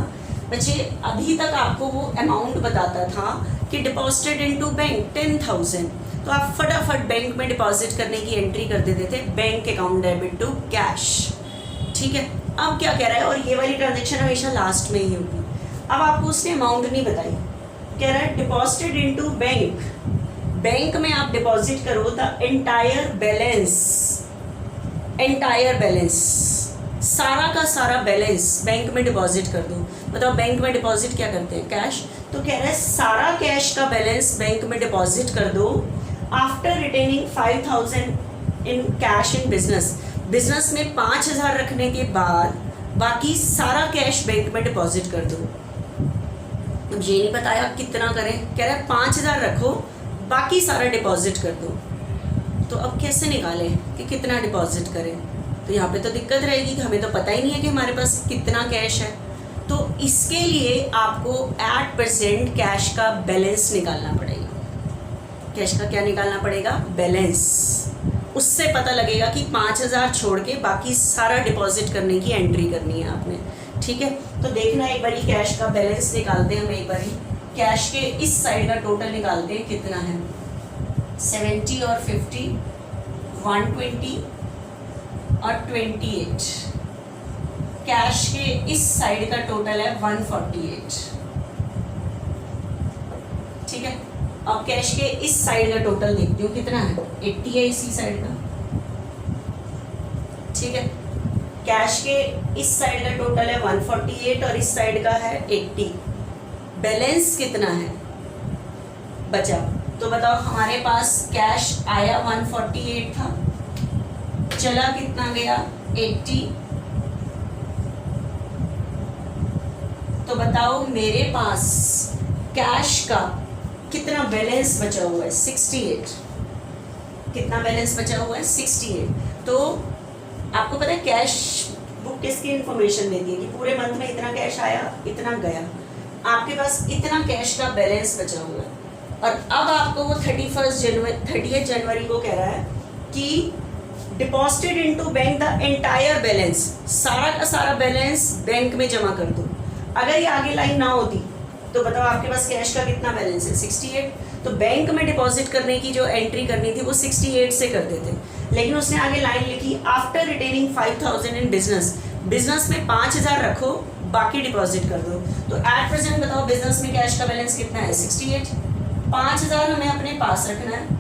Speaker 1: बच्चे, अभी तक आपको वो अमाउंट बताता था कि डिपॉजिटेड इनटू बैंक 10,000, तो आप फटाफट बैंक में डिपॉजिट करने की एंट्री कर देते थे, bank account debit to cash, ठीक है। अब क्या कह रहा है, और ये वाली ट्रांजेक्शन हमेशा लास्ट में ही होगी। अब आपको उसने अमाउंट नहीं बताई, कह रहा है डिपॉजिटेड इनटू बैंक, बैंक में आप डिपॉजिट करो the entire balance, entire balance, सारा का सारा बैलेंस बैंक में डिपॉजिट कर दो। बताओ बैंक में डिपॉजिट क्या करते हैं? कैश। तो कह रहा है सारा कैश का बैलेंस बैंक में डिपॉजिट कर दो after retaining 5,000 in cash in business, business में 5,000 रखने के बाद बाकी सारा कैश बैंक में डिपॉजिट कर दो। अब ये नहीं बताया कितना करें, कह रहा है 5,000 रखो, बाकी सारा डिपॉजिट कर दो। तो अब कैसे निकालें कि कितना डिपॉजिट करें? तो यहाँ पे तो दिक्कत रहेगी कि हमें तो पता ही नहीं है कि हमारे पास कितना कैश है। तो इसके लिए आपको एट प्रेजेंट कैश का बैलेंस निकालना पड़ेगा। कैश का क्या निकालना पड़ेगा? बैलेंस। उससे पता लगेगा कि 5,000 छोड़ के बाकी सारा डिपॉजिट करने की एंट्री करनी है आपने, ठीक है। तो देखना एक बारी कैश का बैलेंस निकालते हैं हम, एक बारी कैश के इस साइड का टोटल निकालते हैं कितना है। 70 और 50, 120 और 28। कैश के इस साइड का टोटल है 148, ठीक है। अब कैश के इस साइड का टोटल देखती हूँ कितना है, 80 है इसी साइड का, ठीक है। कैश के इस साइड का टोटल है 148 और इस साइड का है 80। बैलेंस कितना है बचा, तो बताओ हमारे पास कैश आया 148 था, चला कितना गया 80, तो बताओ मेरे पास कैश का कितना बैलेंस बचा हुआ है, 68। कितना बैलेंस बचा हुआ है, 68। तो आपको पता है कैश बुक किसकी इंफॉर्मेशन देती है कि पूरे मंथ में इतना कैश आया, इतना गया। आपके पास इतना कैश का बैलेंस बचा हुआ है और अब आपको वो 30 जनवरी को कह रहा है कि deposited into bank the entire balance, सारा का सारा बैलेंस बैंक में जमा कर दो। अगर ये आगे लाइन ना होती तो बताओ आपके पास कैश का कितना बैलेंस है, 68। तो बैंक में डिपॉजिट करने की जो एंट्री करनी थी वो 68 से कर देते, लेकिन उसने आगे लाइन लिखी after retaining 5000 in business, business में 5000 रखो, बाकी डिपॉजिट कर दो। तो एट प्रेजेंट बताओ बिजनेस में कैश का बैलेंस कितना है, 68। 5000 हमें अपने पास रखना है,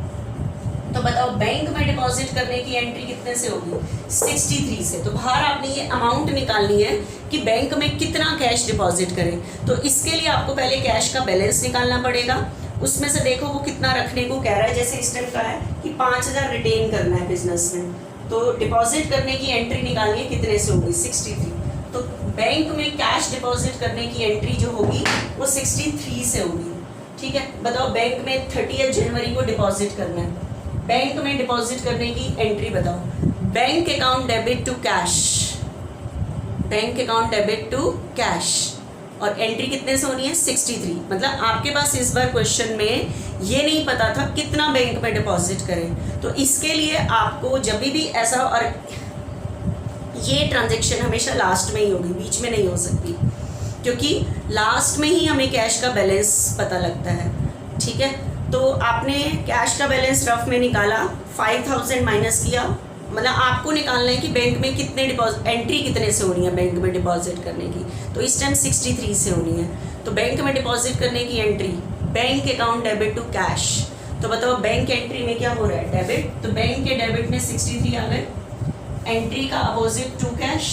Speaker 1: तो बताओ बैंक में डिपॉजिट करने की एंट्री कितने से होगी, 63 से। तो बाहर आपने ये अमाउंट निकालनी है कि बैंक में कितना कैश डिपॉजिट करें। तो इसके लिए आपको पहले कैश का बैलेंस निकालना पड़ेगा, उसमें से देखो वो कितना रखने को कह रहा है। जैसे इस टाइम का है कि 5000 रिटेन करना है बिजनेस में, तो डिपॉजिट करने की एंट्री निकालनी है, कितने से होगी, 63। तो बैंक में कैश डिपॉजिट करने की एंट्री जो होगी वो 63 से होगी, ठीक है। बताओ बैंक में 30 जनवरी को डिपॉजिट करना है, बैंक में डिपॉजिट करने की एंट्री बताओ। Bank account debit to cash, bank account debit to cash, और एंट्री कितने से होनी है, 63। मतलब आपके पास इस बार क्वेश्चन में ये नहीं पता था कितना बैंक में डिपॉजिट करें, तो इसके लिए आपको जब भी ऐसा, और ये ट्रांजैक्शन हमेशा लास्ट में ही होगी, बीच में नहीं हो सकती, क्योंकि लास्ट में ही हमें कैश का बैलेंस पता लगता है, ठीक है। तो आपने कैश का बैलेंस रफ में निकाला, 5000 माइनस किया, मतलब आपको निकालना है कि बैंक में कितने डिपॉजिट, एंट्री कितने से होनी है बैंक में डिपॉजिट करने की, तो इस टाइम 63 से होनी है। तो बैंक में डिपॉजिट करने की entry, bank account debit to cash, तो बताओ बैंक एंट्री में क्या हो रहा है, डेबिट, तो बैंक के डेबिट में 63 आ गए। एंट्री का अपोजिट टू कैश,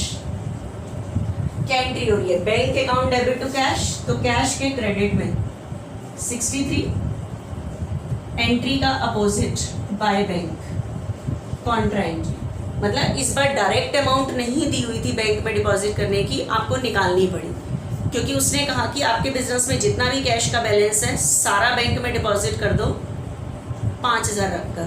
Speaker 1: क्या एंट्री हो रही है, bank account debit to cash, तो कैश के क्रेडिट में 63, एंट्री का opposite by bank, contra entry. मतलब इस बार डायरेक्ट अमाउंट नहीं दी हुई थी बैंक में डिपॉजिट करने की, आपको निकालनी पड़ी, क्योंकि उसने कहा कि आपके बिजनेस में जितना भी कैश का बैलेंस है सारा बैंक में डिपॉजिट कर दो 5000 रखकर,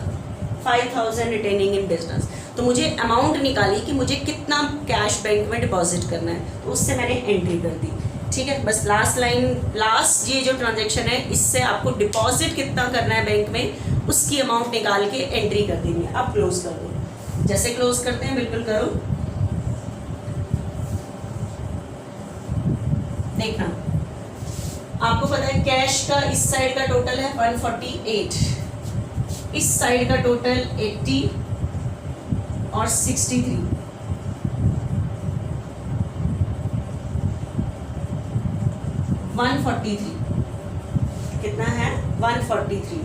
Speaker 1: 5000 रिटेनिंग इन बिजनेस। तो मुझे अमाउंट निकाली कि मुझे कितना कैश बैंक में डिपॉजिट करना है, तो उससे मैंने एंट्री कर दी, ठीक है। बस लास्ट लाइन, लास्ट ये जो ट्रांजैक्शन है इससे आपको डिपॉजिट कितना करना है बैंक में उसकी अमाउंट निकाल के एंट्री कर देनी है। अब क्लोज कर दो, जैसे क्लोज करते हैं बिल्कुल करो। देखना आपको पता है कैश का इस साइड का टोटल है 148, इस साइड का टोटल 80 और 63, 143 कितना है, 143।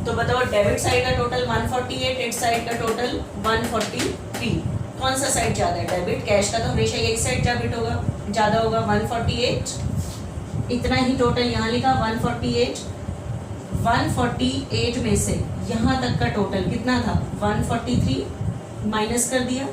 Speaker 1: तो बताओ डेबिट साइड का टोटल 148, क्रेडिट साइड का टोटल 143, कौन सा साइड ज़्यादा है, डेबिट। कैश का तो हमेशा एक साइड डेबिट होगा, ज़्यादा होगा, 148, इतना ही टोटल यहाँ लिखा 148। 148 में से यहाँ तक का टोटल कितना था, 143, माइनस कर दिया।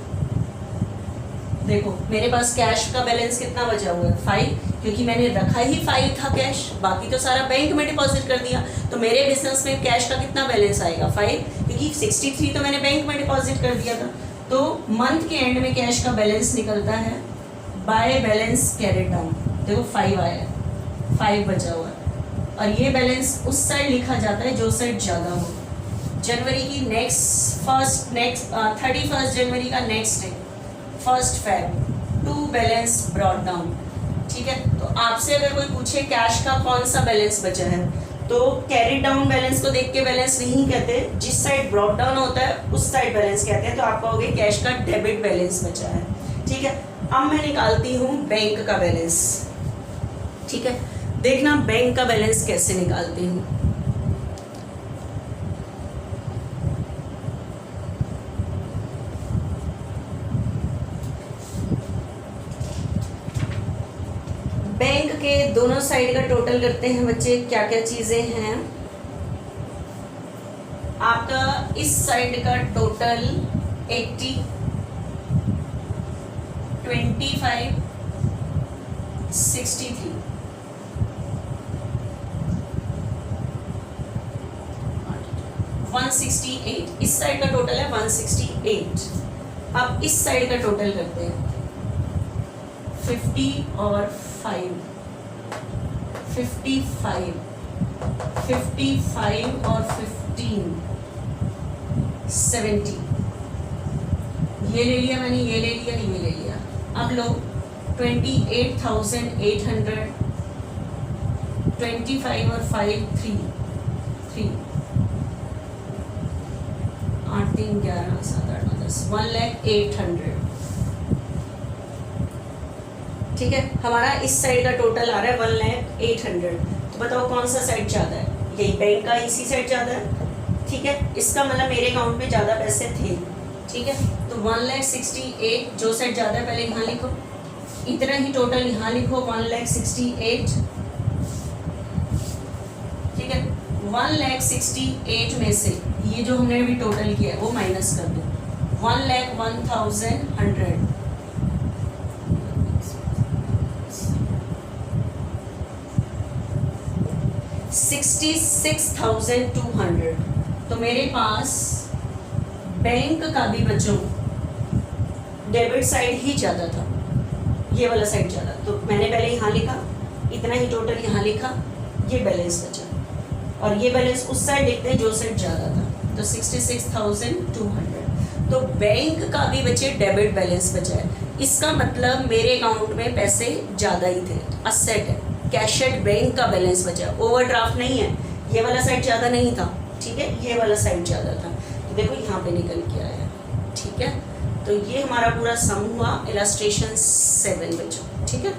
Speaker 1: देखो मेरे पास कैश का बैलेंस कितना बचा हुआ है, 5, क्योंकि मैंने रखा ही 5 था कैश, बाकी तो सारा बैंक में डिपॉजिट कर दिया। तो मेरे बिजनेस में कैश का कितना बैलेंस आएगा, 5, क्योंकि 63 तो मैंने बैंक में डिपॉजिट कर दिया था। तो मंथ के एंड में कैश का बैलेंस निकलता है बाय बैलेंस कैरिड डाउन। देखो 5 आया, 5 बचा हुआ है, और ये बैलेंस उस साइड लिखा जाता है जो साइड ज़्यादा हो। जनवरी की नेक्स्ट 31 जनवरी का next day 1 Feb, to balance brought down, ठीक है। तो आपसे अगर कोई पूछे कैश का कौन सा बैलेंस बचा है, तो कैरी डाउन बैलेंस को देख के बैलेंस नहीं कहते, जिस साइड ब्रॉट डाउन होता है उस साइड बैलेंस कहते हैं। तो आप कहोगे कैश का डेबिट बैलेंस बचा है, ठीक है। अब मैं निकालती हूँ बैंक का बैलेंस, ठीक है। देखना बैंक का बैलेंस कैसे निकालती हूँ। के दोनों साइड का टोटल करते हैं बच्चे। क्या क्या चीज़ें हैं आपका? इस साइड का टोटल 80, 25, 63, 168। इस साइड का टोटल है 168। अब इस साइड का टोटल करते हैं 50 और 5, 55, 55 और 15, 70। ये ले लिया मैंने, ये ले लिया, ये ले लिया। अब लो 28,800, 25 और 5, 3, 8, 3, 11, 7, 8, 9, 10, 1,08,000। ठीक है, हमारा इस साइड का टोटल आ रहा है 1,08,000। तो बताओ कौन सा साइड ज़्यादा है? यही बैंक का इसी साइड ज़्यादा है। ठीक है, इसका मतलब मेरे अकाउंट में ज़्यादा पैसे थे। ठीक है, तो 1,68,000 जो साइड ज़्यादा है पहले यहाँ लिखो, इतना ही टोटल यहाँ लिखो 1,68,000। ठीक है, 1,68,000 में से ये जो हमने अभी टोटल किया है वो माइनस कर दो, 1,01,100। 66,200। तो मेरे पास बैंक का भी बच्चों डेबिट साइड ही ज़्यादा था, ये वाला साइड ज़्यादा। तो मैंने पहले यहाँ लिखा, इतना ही टोटल यहाँ लिखा, ये बैलेंस बचा। और ये बैलेंस उस साइड लिखते हैं जो साइड ज़्यादा था, तो 66,200। तो बैंक का भी बचे डेबिट बैलेंस बचा है। इसका मतलब मेरे अकाउंट में पैसे ज़्यादा ही थे, असेट है, कैशड बैंक का बैलेंस बचा है, ओवरड्राफ्ट नहीं है। ये वाला साइड ज़्यादा नहीं था, ठीक है, ये वाला साइड ज़्यादा था। तो देखो यहाँ पे निकल के आया। ठीक है, तो ये हमारा पूरा सम हुआ इलस्ट्रेशन 7 बच्चों। ठीक है।